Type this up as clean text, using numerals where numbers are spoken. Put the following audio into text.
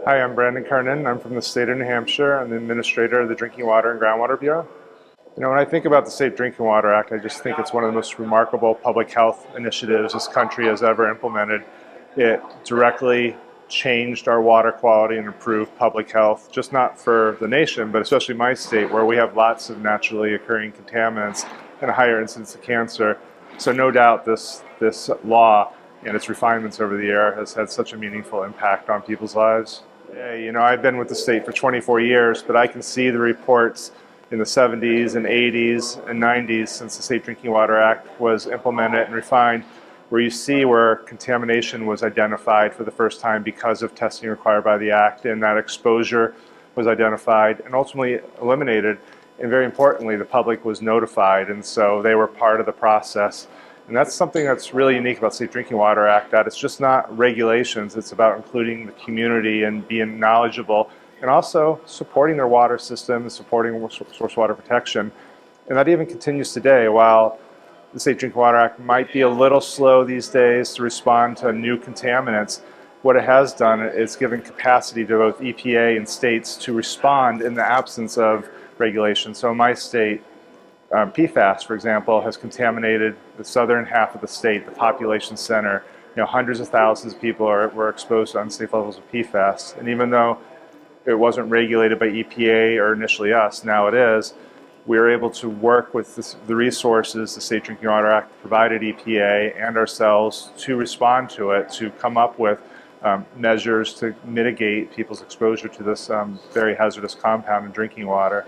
Hi, I'm Brandon Kernen. I'm from the state of New Hampshire. I'm the administrator of the Drinking Water and Groundwater Bureau. When I think about the Safe Drinking Water Act, I just think it's one of the most remarkable public health initiatives this country has ever implemented. It directly changed our water quality and improved public health, just not for the nation, but especially my state, where we have lots of naturally occurring contaminants and a higher incidence of cancer. So no doubt this law and its refinements over the year has had such a meaningful impact on people's lives. Yeah, I've been with the state for 24 years, but I can see the reports in the 70s and 80s and 90s since the Safe Drinking Water Act was implemented and refined, where you see where contamination was identified for the first time because of testing required by the Act, and that exposure was identified and ultimately eliminated. And very importantly, the public was notified, and so they were part of the process. And that's something that's really unique about the Safe Drinking Water Act, that it's just not regulations, it's about including the community and being knowledgeable and also supporting their water system, supporting source water protection. And that even continues today. While the Safe Drinking Water Act might be a little slow these days to respond to new contaminants, what it has done is given capacity to both EPA and states to respond in the absence of regulation. So in my state, PFAS, for example, has contaminated the southern half of the state, the population center. Hundreds of thousands of people were exposed to unsafe levels of PFAS. And even though it wasn't regulated by EPA or initially us, now it is, we were able to work with the resources the Safe Drinking Water Act provided EPA and ourselves to respond to it, to come up with measures to mitigate people's exposure to this very hazardous compound in drinking water.